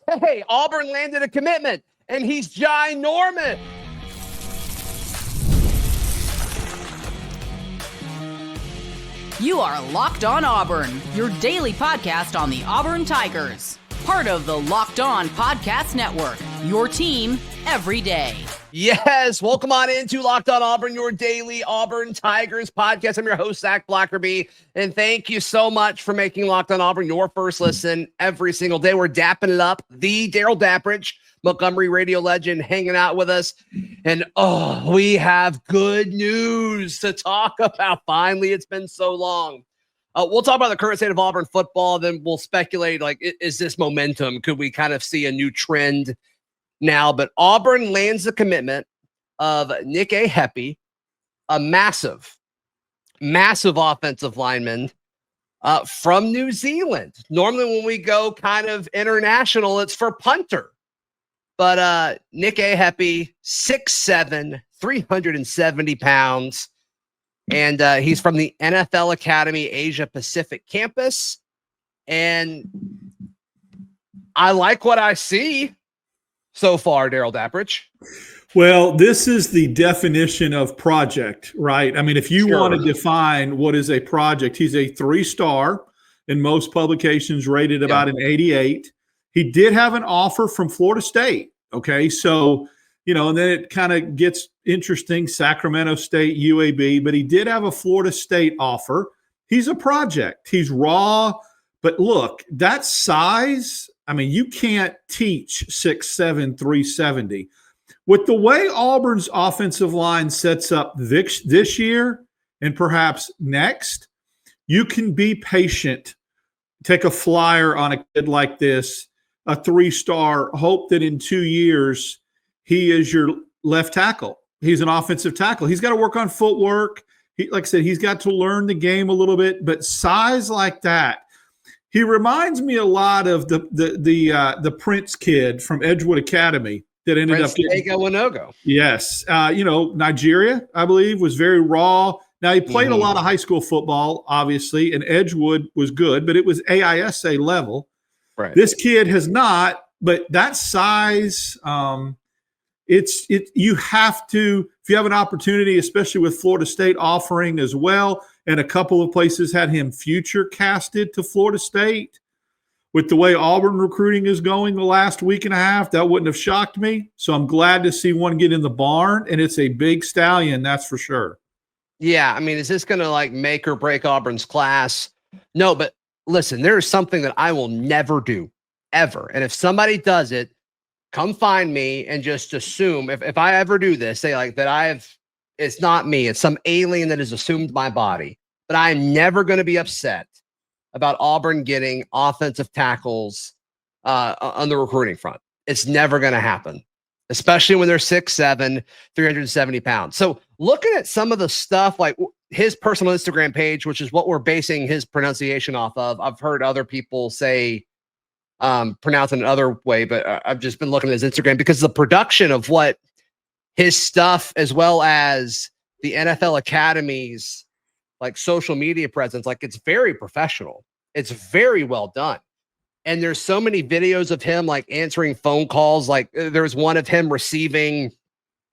Hey, Auburn landed a commitment, and he's ginormous. You are Locked On Auburn, your daily podcast on the Auburn Tigers. Part of the Locked On Podcast Network, your team every day. Yes, welcome on into Locked On Auburn, your daily Auburn Tigers podcast. I'm your host, Zac Blackerby, and thank you so much for making Locked On Auburn your first listen every single day. We're dapping it up. The Darrell Dapprich, Montgomery radio legend, hanging out with us. And, we have good news to talk about. Finally, it's been so long. We'll talk about the current state of Auburn football. Then we'll speculate, like, is this momentum? Could we kind of see a new trend now? But Auburn lands the commitment of Nikau Hepi, a massive offensive lineman from New Zealand. Normally when we go kind of international, it's for punter. But Nikau Hepi, 6'7", 370 pounds. And he's from the NFL Academy Asia Pacific campus. And I like what I see so far, Darrell Dapprich. Well, this is the definition of project, right? I mean, if you want to define what is a project, he's a 3-star in most publications, rated about an 88. He did have an offer from Florida State. Okay. So, and then it kind of gets interesting, Sacramento State, UAB, but he did have a Florida State offer. He's a project. He's raw, but look, that size, I mean, you can't teach 6'7", 370. With the way Auburn's offensive line sets up this year and perhaps next, you can be patient, take a flyer on a kid like this, a 3-star, hope that in 2 years he is your left tackle. He's an offensive tackle. He's got to work on footwork. Like I said, he's got to learn the game a little bit, but size like that, he reminds me a lot of the Prince kid from Edgewood Academy that ended up getting Winogo. Yes. Nigeria, I believe, was very raw. Now, he played a lot of high school football, obviously, and Edgewood was good, but it was AISA level. Right. This kid has not, but that size, you have to, if you have an opportunity, especially with Florida State offering as well, and a couple of places had him future casted to Florida State. With the way Auburn recruiting is going the last week and a half, that wouldn't have shocked me. So I'm glad to see one get in the barn, and it's a big stallion, that's for sure. Yeah, I mean, is this going to make or break Auburn's class? No, but listen, there is something that I will never do, ever. And if somebody does it, come find me and just assume, if I ever do this, say it's not me, it's some alien that has assumed my body. But I'm never going to be upset about Auburn getting offensive tackles on the recruiting front. It's never going to happen, especially when they're 6'7", 370 pounds. So looking at some of the stuff, like his personal Instagram page, which is what we're basing his pronunciation off of. I've heard other people say pronounce it another way, but I've just been looking at his Instagram because the production of what his stuff, as well as the NFL Academy's social media presence, it's very professional. It's very well done. And there's so many videos of him answering phone calls. There's one of him receiving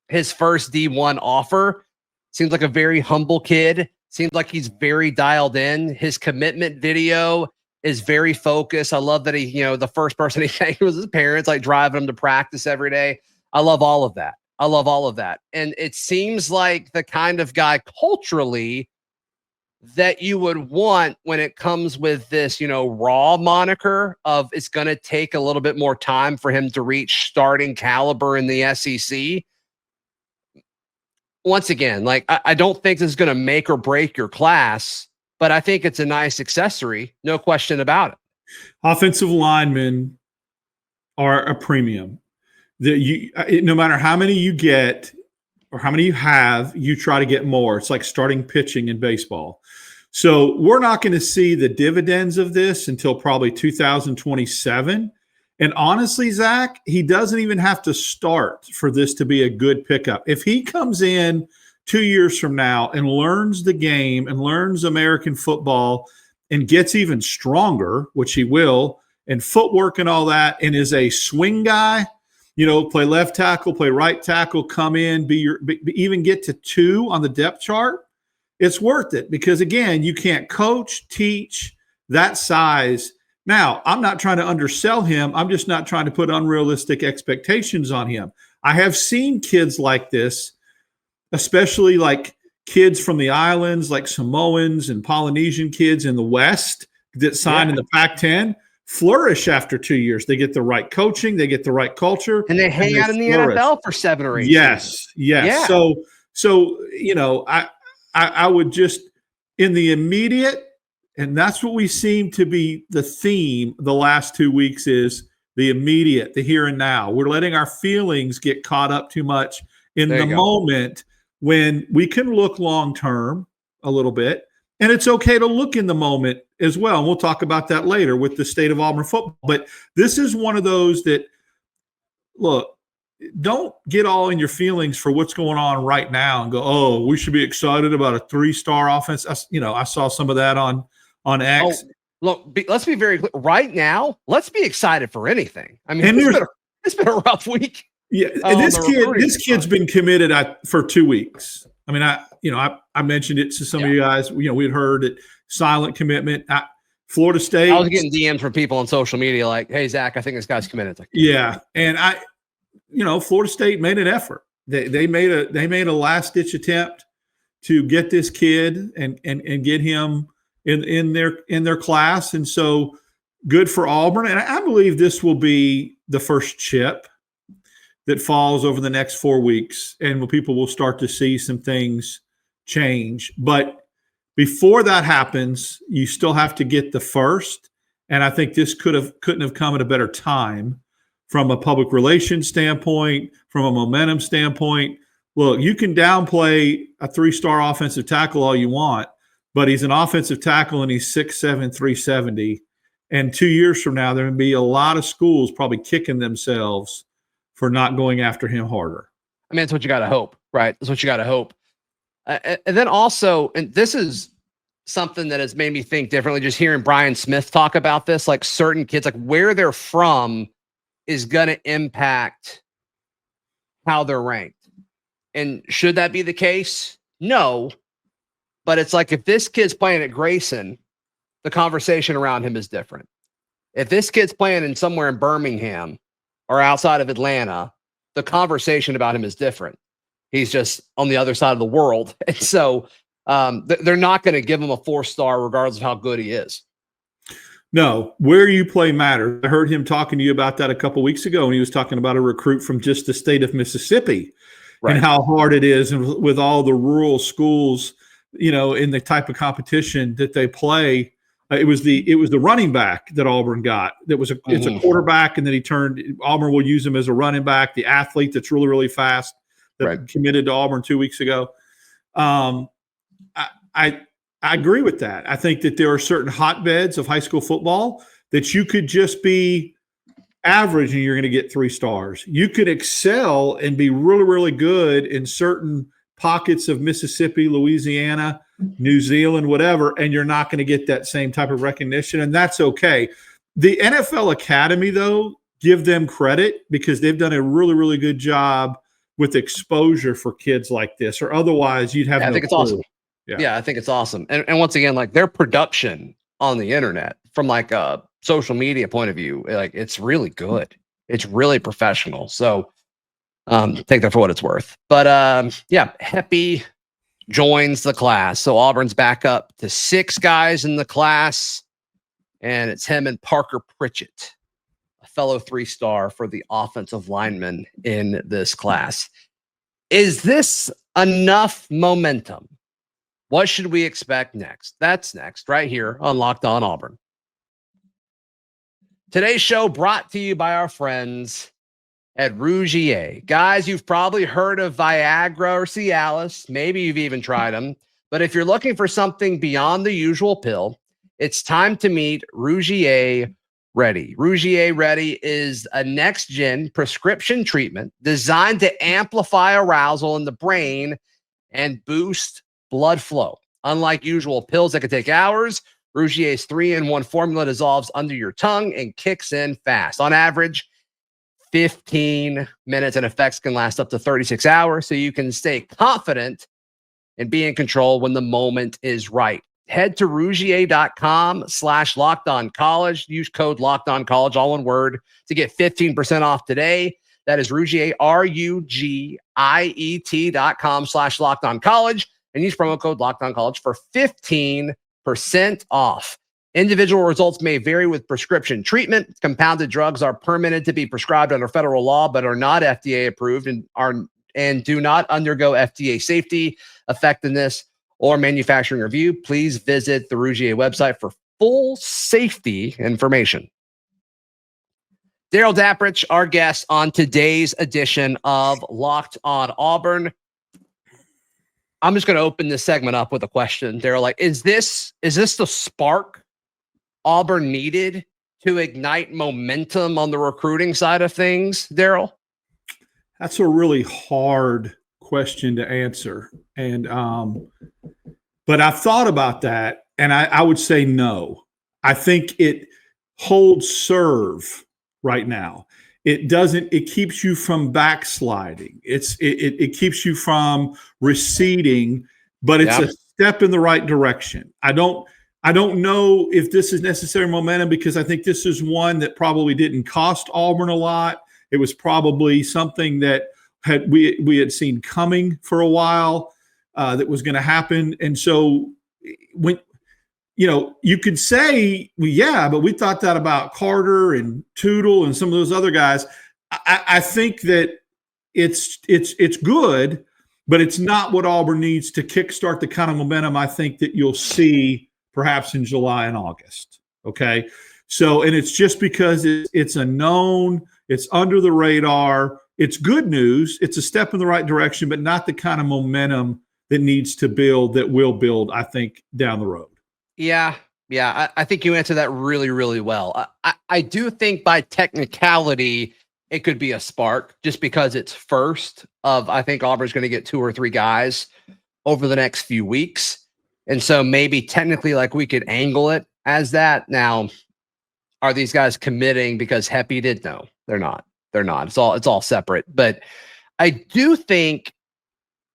his first D1 offer. Seems like a very humble kid. Seems like he's very dialed in. His commitment video is very focused. I love that he, the first person he thanked was his parents, driving him to practice every day. I love all of that. And it seems like the kind of guy culturally that you would want when it comes with this, raw moniker of it's going to take a little bit more time for him to reach starting caliber in the SEC. Once again, I don't think this is going to make or break your class, but I think it's a nice accessory. No question about it. Offensive linemen are a premium. No matter how many you get or how many you have, you try to get more. It's like starting pitching in baseball. So we're not going to see the dividends of this until probably 2027. And honestly, Zach, he doesn't even have to start for this to be a good pickup. If he comes in 2 years from now and learns the game and learns American football and gets even stronger, which he will, and footwork and all that, and is a swing guy, play left tackle, play right tackle, come in, even get to 2 on the depth chart, it's worth it because, again, you can't coach, teach that size. Now, I'm not trying to undersell him. I'm just not trying to put unrealistic expectations on him. I have seen kids like this, especially like kids from the islands, like Samoans and Polynesian kids in the West that sign in the Pac-10, flourish after 2 years. They get the right coaching, they get the right culture, and they hang out in the NFL for 7 or 8 years. Yes. Yeah. So I would just, in the immediate, and that's what we seem to be the theme the last 2 weeks is the immediate, the here and now. We're letting our feelings get caught up too much in the moment when we can look long-term a little bit. And it's okay to look in the moment as well. And we'll talk about that later with the state of Auburn football. But this is one of those that, look, don't get all in your feelings for what's going on right now and go, oh, we should be excited about a 3-star offense. I saw some of that on X. Oh, look, let's be very clear. Right now, let's be excited for anything. I mean, it's been a rough week. Yeah, this kid's been committed for 2 weeks. I mean, I mentioned it to some of you guys. We had heard it, silent commitment. Florida State. I was getting DMs from people on social media like, "Hey, Zach, I think this guy's committed." It's like, and Florida State made an effort. They made a last ditch attempt to get this kid and get him in their class, and so good for Auburn. And I believe this will be the first chip that falls over the next 4 weeks, and people will start to see some things change. But before that happens, you still have to get the first. And I think this couldn't have come at a better time from a public relations standpoint, from a momentum standpoint. Look, you can downplay a 3-star offensive tackle all you want, but he's an offensive tackle and he's 6'7", 370. And 2 years from now, there will be a lot of schools probably kicking themselves for not going after him harder. I mean, that's what you got to hope, right? That's what you got to hope. And then also, and this is something that has made me think differently, just hearing Brian Smith talk about this, like certain kids, like where they're from is going to impact how they're ranked. And should that be the case? No. But it's like if this kid's playing at Grayson, the conversation around him is different. If this kid's playing somewhere in Birmingham or outside of Atlanta, the conversation about him is different. He's just on the other side of the world. And so they're not going to give him a 4-star regardless of how good he is. No, where you play matters. I heard him talking to you about that a couple of weeks ago, and he was talking about a recruit from just the state of Mississippi and how hard it is, and with all the rural schools, in the type of competition that they play. It was the running back that Auburn got. It's a quarterback, and then Auburn will use him as a running back. The athlete that's really, really fast that committed to Auburn 2 weeks ago. I agree with that. I think that there are certain hotbeds of high school football that you could just be average and you're going to get 3 stars. You could excel and be really, really good in certain pockets of Mississippi, Louisiana, New Zealand, whatever, and you're not going to get that same type of recognition, and that's okay. The NFL Academy, though, give them credit because they've done a really, really good job with exposure for kids like this, or otherwise you'd have no I think it's clue. awesome. Yeah, I think it's awesome. And once again, like their production on the internet from like a social media point of view, like it's really good. It's really professional. So take that for what it's worth. But Hepi joins the class. So Auburn's back up to 6 guys in the class, and it's him and Parker Pritchett, a fellow 3-star for the offensive lineman in this class. Is this enough momentum? What should we expect next? That's next, right here on Locked On Auburn. Today's show brought to you by our friends at Rougier. Guys, you've probably heard of Viagra or Cialis. Maybe you've even tried them. But if you're looking for something beyond the usual pill, it's time to meet Rougier Ready. Rougier Ready is a next-gen prescription treatment designed to amplify arousal in the brain and boost blood flow. Unlike usual pills that can take hours, Rougier's 3-in-1 formula dissolves under your tongue and kicks in fast. On average, 15 minutes, and effects can last up to 36 hours, so you can stay confident and be in control when the moment is right. Head to rougier.com/lockedoncollege. Use code lockedoncollege, all one word, to get 15% off today. That is Rougier, RUGIET.com/lockedoncollege, and use promo code lockedoncollege for 15% off. Individual results may vary with prescription treatment. Compounded drugs are permitted to be prescribed under federal law, but are not FDA approved and do not undergo FDA safety, effectiveness, or manufacturing review. Please visit the Rougier website for full safety information. Darrell Dapprich, our guest on today's edition of Locked on Auburn. I'm just going to open this segment up with a question. Darrell, like, is this the spark Auburn needed to ignite momentum on the recruiting side of things, Darrell? That's a really hard question to answer. And, but I've thought about that, and I would say no. I think it holds serve right now. It keeps you from backsliding. It keeps you from receding, but it's a step in the right direction. I don't know if this is necessary momentum, because I think this is one that probably didn't cost Auburn a lot. It was probably something that we had seen coming for a while, that was going to happen. And so when, you could say, well, yeah, but we thought that about Carter and Tootle and some of those other guys. I think that it's good, but it's not what Auburn needs to kickstart the kind of momentum I think that you'll see perhaps in July and August. Okay. So, and it's just because it's a known, it's under the radar. It's good news. It's a step in the right direction, but not the kind of momentum that needs to build, that will build, I think, down the road. Yeah. I think you answered that really, really well. I do think by technicality, it could be a spark, just because it's first of, I think Auburn's going to get 2 or 3 guys over the next few weeks. And so maybe technically, like, we could angle it as that. Now, are these guys committing because Hepi did? No, they're not. It's all separate. But I do think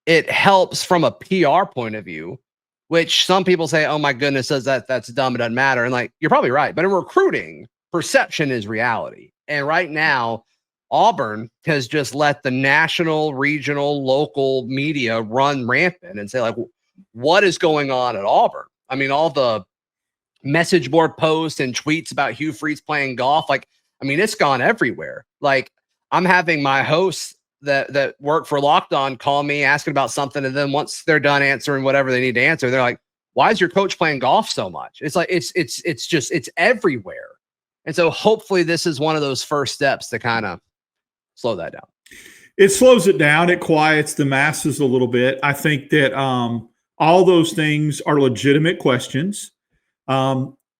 it helps from a PR point of view, which some people say, oh my goodness, that's dumb, it doesn't matter. And like, you're probably right. But in recruiting, perception is reality. And right now, Auburn has just let the national, regional, local media run rampant and say, like, what is going on at Auburn? I mean, all the message board posts and tweets about Hugh Freeze playing golf, like, I mean, it's gone everywhere. Like, I'm having my hosts that work for Locked On call me asking about something, and then once they're done answering whatever they need to answer, they're like, why is your coach playing golf so much? It's like, it's everywhere. And so hopefully this is one of those first steps to kind of slow that down. It slows it down. It quiets the masses a little bit. I think that all those things are legitimate questions,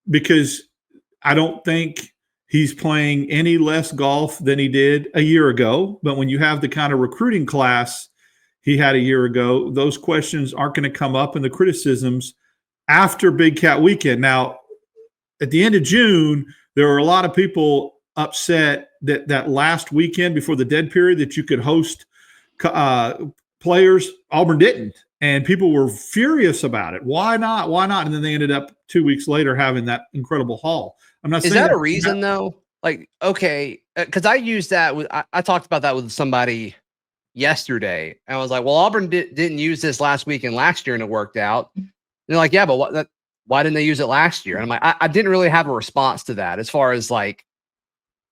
because I don't think he's playing any less golf than he did a year ago. But when you have the kind of recruiting class he had a year ago, those questions aren't going to come up, in the criticisms after Big Cat Weekend. Now, at the end of June, there were a lot of people upset that last weekend before the dead period that you could host players. Auburn didn't. And people were furious about it. Why not? And then they ended up 2 weeks later having that incredible haul. I'm not saying that a reason though? Like, okay, because I used that with, I talked about that with somebody yesterday, and I was like, well, Auburn didn't use this last week and last year, and it worked out. And they're like, yeah, but why didn't they use it last year? And I'm like, I didn't really have a response to that. As far as like,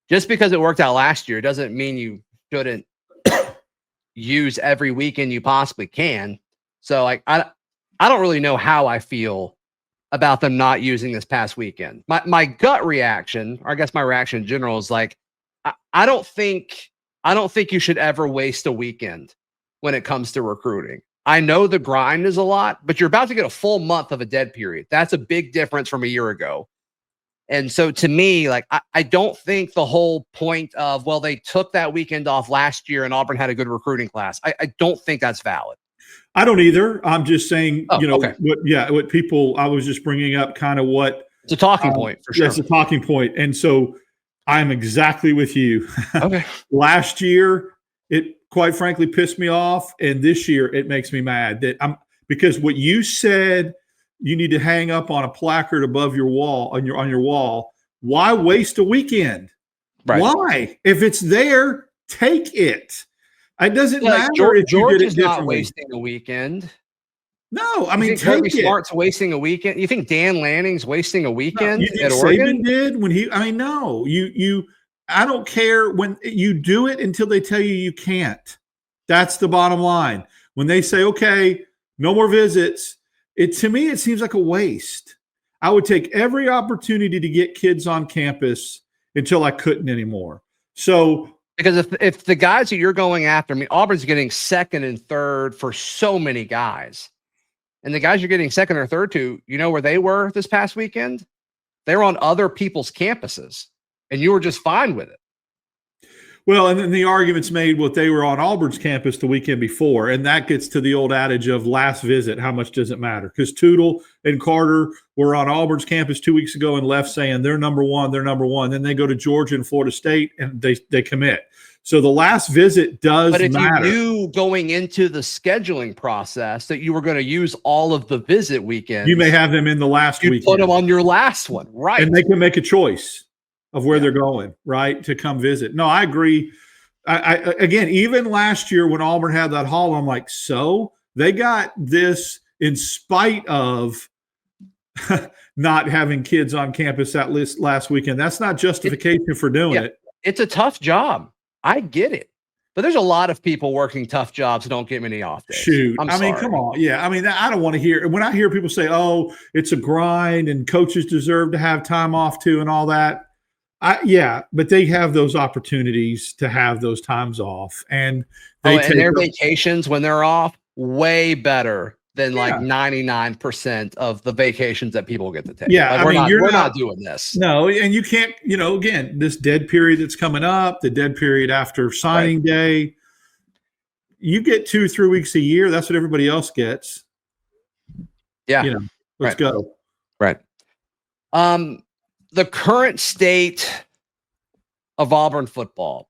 just because it worked out last year doesn't mean you shouldn't use every weekend you possibly can. So like, I don't really know how I feel about them not using this past weekend. My gut reaction, or I guess my reaction in general, is like, I don't think you should ever waste a weekend when it comes to recruiting. I know the grind is a lot, but you're about to get a full month of a dead period. That's a big difference from a year ago. And so to me, like, I don't think the whole point of, well, they took that weekend off last year and Auburn had a good recruiting class, I don't think that's valid. I don't either. I'm just saying, Okay. what people, I was just bringing up kind of what. It's a talking point for sure. That's a talking point. And so I'm exactly with you. Okay. Last year, it quite frankly pissed me off. And this year it makes me mad because what you said, you need to hang up on a placard above your wall, on your wall. Why waste a weekend? Right. Why? If it's there, take it. It doesn't matter if George you did it is not differently. wasting a weekend. No, I mean, take it. Smart's wasting a weekend. You think Dan Lanning's wasting a weekend you think at Oregon? Saban did when he? I mean, no. I don't care when you do it until they tell you can't. That's the bottom line. When they say, okay, no more visits, to me it seems like a waste. I would take every opportunity to get kids on campus until I couldn't anymore. So. Because if the guys that you're going after, I mean, Auburn's getting second and third for so many guys. And the guys you're getting second or third to, you know where they were this past weekend? They were on other people's campuses, and you were just fine with it. Well, and then the argument's made they were on Auburn's campus the weekend before, and that gets to the old adage of last visit, how much does it matter? Because Tootle and Carter were on Auburn's campus 2 weeks ago and left saying they're number one. Then they go to Georgia and Florida State, and they commit. So the last visit does matter. But if you knew going into the scheduling process that you were going to use all of the visit weekends, you may have them in the last weekend. Put them on your last one, right? And they can make a choice of where they're going, right, to come visit. No, I agree. Again, even last year when Auburn had that haul, I'm like, so they got this in spite of not having kids on campus that last weekend. That's not justification for doing it. It's a tough job. I get it. But there's a lot of people working tough jobs who don't get many off days. Shoot. I mean, come on. Yeah. I mean, I don't want to hear – when I hear people say, oh, it's a grind and coaches deserve to have time off too and all that, but they have those opportunities to have those times off. And their vacations when they're off, way better than like 99% of the vacations that people get to take. Yeah, like we're not doing this. No, and you can't, again, this dead period that's coming up, the dead period after signing day, you get 2-3 weeks a year. That's what everybody else gets. Yeah. Let's go. Right. The current state of Auburn football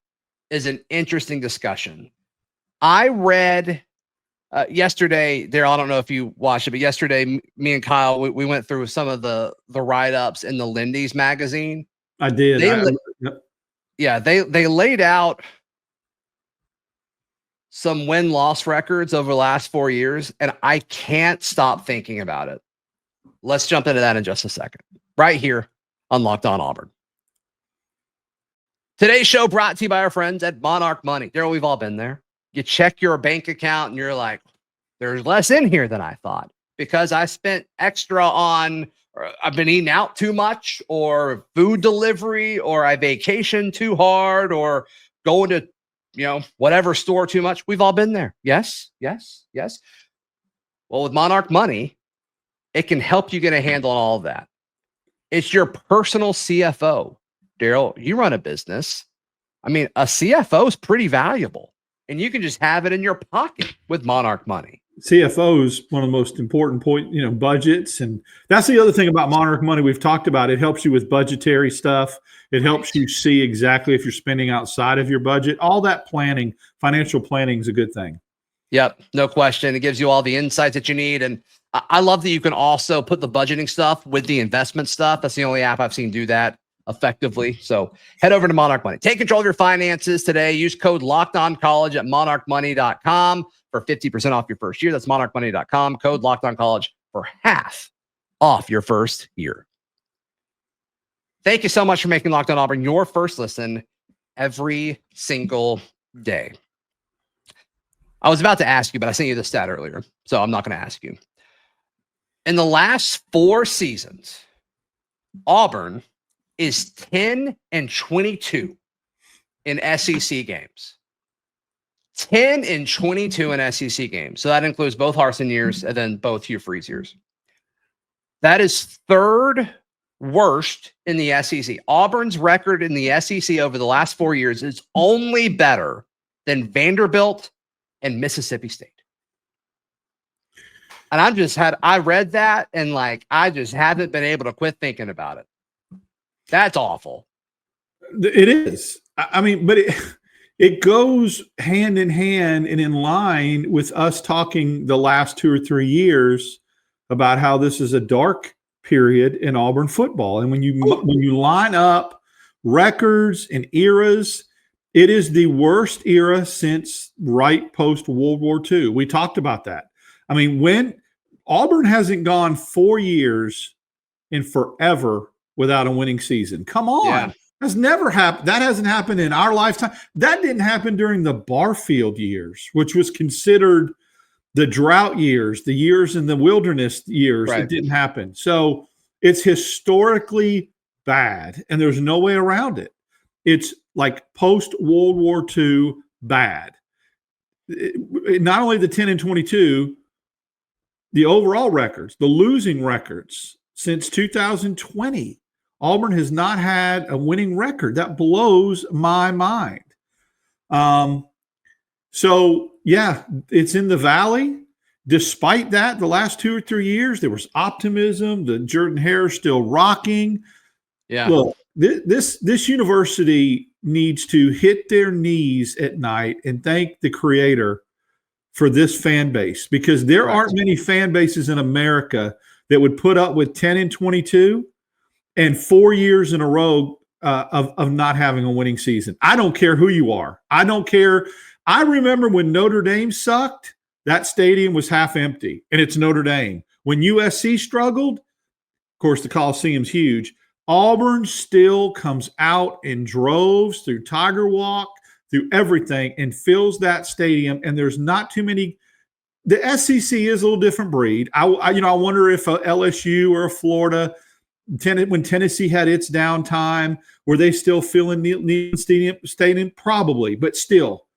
is an interesting discussion. I read yesterday, Darrell, I don't know if you watched it, but yesterday, me and Kyle, we went through some of the write-ups in the Lindy's magazine. I did. They laid out some win-loss records over the last 4 years, and I can't stop thinking about it. Let's jump into that in just a second. Right here on Locked On Auburn. Today's show brought to you by our friends at Monarch Money. Darrell, we've all been there. You check your bank account and you're like, there's less in here than I thought because I spent extra on, or I've been eating out too much, or food delivery, or I vacation too hard, or going to, whatever store too much. We've all been there. Yes. Well, with Monarch Money, it can help you get a handle on all of that. It's your personal CFO. Darrell, you run a business. I mean, a CFO is pretty valuable. And you can just have it in your pocket with Monarch Money. CFO is one of the most important budgets. And that's the other thing about Monarch Money we've talked about. It helps you with budgetary stuff. It helps you see exactly if you're spending outside of your budget. All that planning, financial planning is a good thing. Yep, no question. It gives you all the insights that you need. And I love that you can also put the budgeting stuff with the investment stuff. That's the only app I've seen do that effectively. So head over to Monarch Money. Take control of your finances today. Use code LOCKEDONCollege at monarchmoney.com for 50% off your first year. That's monarchmoney.com. Code LOCKEDONCollege for half off your first year. Thank you so much for making Locked On Auburn your first listen every single day. I was about to ask you, but I sent you the stat earlier, so I'm not going to ask you. In the last 4 seasons, Auburn is 10-22 in SEC games. 10-22 in SEC games. So that includes both Harsin years and then both Hugh Freeze years. That is third worst in the SEC. Auburn's record in the SEC over the last 4 years is only better than Vanderbilt and Mississippi State. And I read that and like, I just haven't been able to quit thinking about it. That's awful. It is. I mean, but it goes hand in hand and in line with us talking the last 2 or 3 years about how this is a dark period in Auburn football. And when you line up records and eras, it is the worst era since right post World War II. We talked about that. I mean, when Auburn hasn't gone 4 years in forever without a winning season. Come on. Yeah. That's never happened. That hasn't happened in our lifetime. That didn't happen during the Barfield years, which was considered the drought years, the years in the wilderness years. Right. It didn't happen. So it's historically bad, and there's no way around it. It's like post-World War II bad. Not only the 10-22, the overall records, the losing records since 2020. Auburn has not had a winning record. That blows my mind. So, yeah, it's in the valley. Despite that, the last 2 or 3 years, there was optimism. The Jordan hair still rocking. Yeah. Look, this university needs to hit their knees at night and thank the Creator for this fan base, because there aren't many fan bases in America that would put up with 10-22 and 4 years in a row of not having a winning season. I don't care who you are. I don't care. I remember when Notre Dame sucked, that stadium was half empty, and it's Notre Dame. When USC struggled, of course, the Coliseum's huge. Auburn still comes out in droves through Tiger Walk, through everything, and fills that stadium. And there's not too many. The SEC is a little different breed. I wonder if a LSU or a Florida, when Tennessee had its downtime, were they still filling the stadium? Probably, but still,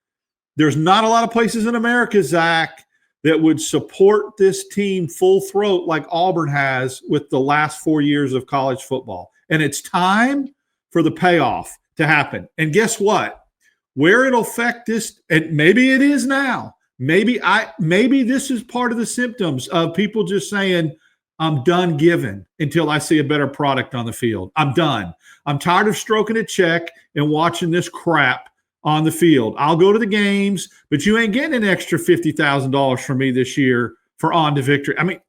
there's not a lot of places in America, Zach, that would support this team full throat like Auburn has with the last 4 years of college football. And it's time for the payoff to happen. And guess what? Where it'll affect this, and maybe it is now. Maybe this is part of the symptoms of people just saying, I'm done giving until I see a better product on the field. I'm done. I'm tired of stroking a check and watching this crap on the field. I'll go to the games, but you ain't getting an extra $50,000 from me this year for On to Victory. I mean,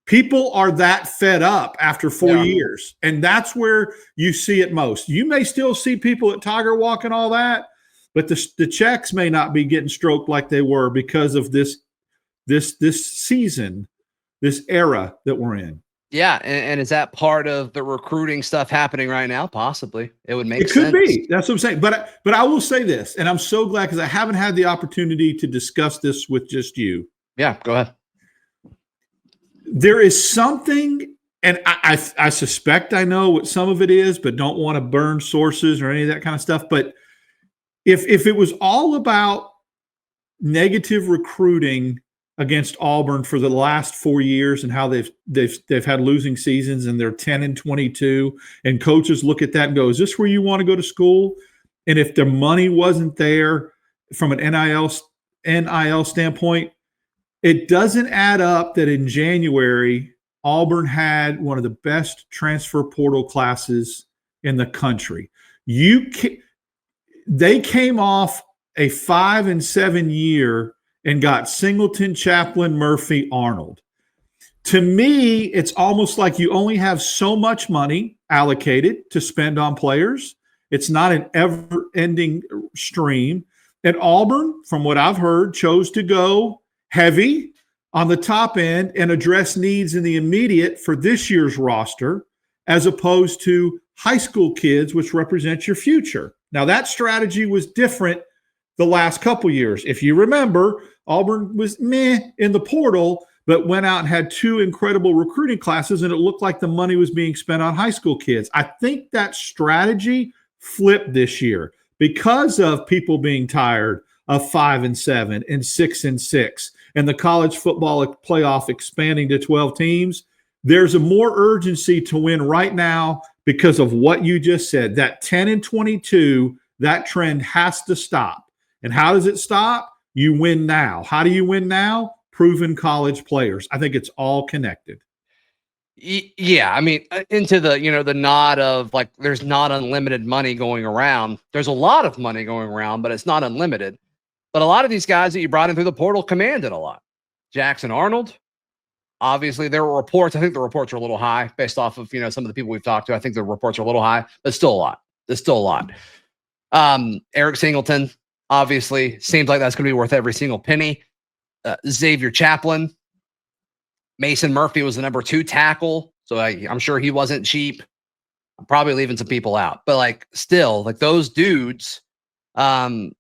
people are that fed up after 4 years, and that's where you see it most. You may still see people at Tiger Walk and all that, but the checks may not be getting stroked like they were because of this season, this era that we're in. Yeah, and is that part of the recruiting stuff happening right now? Possibly. It would make sense. It could be. That's what I'm saying. But I will say this, and I'm so glad because I haven't had the opportunity to discuss this with just you. Yeah, go ahead. There is something, and I suspect I know what some of it is, but don't want to burn sources or any of that kind of stuff. But if it was all about negative recruiting against Auburn for the last 4 years and how they've had losing seasons and they're 10-22, and coaches look at that and go, is this where you want to go to school? And if the money wasn't there from an NIL standpoint, it doesn't add up that in January, Auburn had one of the best transfer portal classes in the country. They came off a 5-7 year and got Singleton, Chaplin, Murphy, Arnold. To me, it's almost like you only have so much money allocated to spend on players. It's not an ever-ending stream. And Auburn, from what I've heard, chose to go heavy on the top end and address needs in the immediate for this year's roster, as opposed to high school kids, which represent your future. Now, that strategy was different the last couple years. If you remember, Auburn was meh in the portal, but went out and had 2 incredible recruiting classes, and it looked like the money was being spent on high school kids. I think that strategy flipped this year because of people being tired of 5-7 and 6-6 and the college football playoff expanding to 12 teams. There's a more urgency to win right now because of what you just said. That 10-22, that trend has to stop. And how does it stop? You win now. How do you win now? proven college players. I think it's all connected. Yeah, I mean, into the, the nod of like, there's not unlimited money going around. There's a lot of money going around, but it's not unlimited. But a lot of these guys that you brought in through the portal commanded a lot. Jackson Arnold, obviously there were reports. I think the reports are a little high based off of, some of the people we've talked to. I think the reports are a little high, but still a lot. There's still a lot. Eric Singleton, obviously, seems like that's going to be worth every single penny. Xavier Chaplin. Mason Murphy was the number 2 tackle. So I'm sure he wasn't cheap. I'm probably leaving some people out, but like still like those dudes. And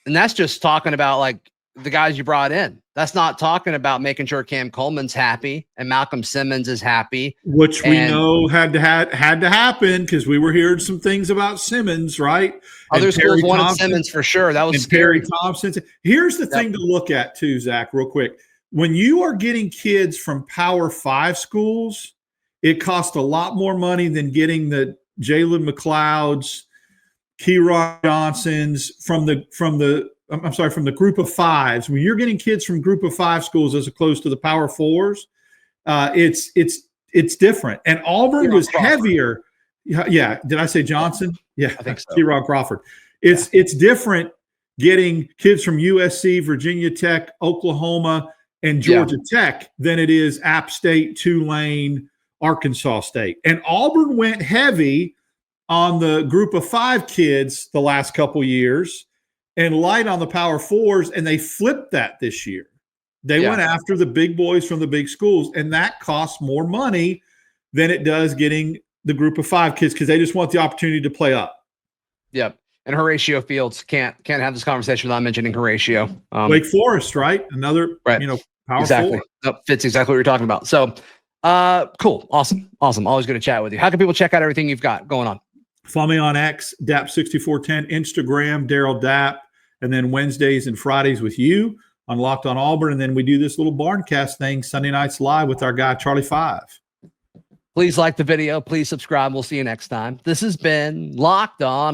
that's just talking about like the guys you brought in. That's not talking about making sure Cam Coleman's happy and Malcolm Simmons is happy. Which we know had to happen because we were hearing some things about Simmons, right? Other schools wanted Simmons for sure. That was scary. Perry Thompson. Here's the thing to look at too, Zach, real quick. When you are getting kids from Power 5 schools, it costs a lot more money than getting the Jalen McLeods, Keyron Johnsons from the group of 5s. When you're getting kids from group of 5 schools as opposed to the Power 4s, it's different. And Auburn was heavier. Yeah. Did I say Johnson? Yeah. I think so. Keyron Crawford. It's different getting kids from USC, Virginia Tech, Oklahoma, and Georgia Tech than it is App State, Tulane, Arkansas State. And Auburn went heavy on the group of 5 kids the last couple years and light on the Power 4s, and they flipped that this year. They went after the big boys from the big schools, and that costs more money than it does getting the group of 5 kids because they just want the opportunity to play up. Yep. And Horatio Fields can't have this conversation without mentioning Horatio. Wake Forest, right? Another, Power 4. That fits exactly what you're talking about. So, cool. Awesome. Always good to chat with you. How can people check out everything you've got going on? Follow me on X, DAP6410, Instagram, Darrell Dapp, and then Wednesdays and Fridays with you on Locked on Auburn. And then we do this little Barncast thing Sunday nights live with our guy, Charlie 5. Please like the video. Please subscribe. We'll see you next time. This has been Locked on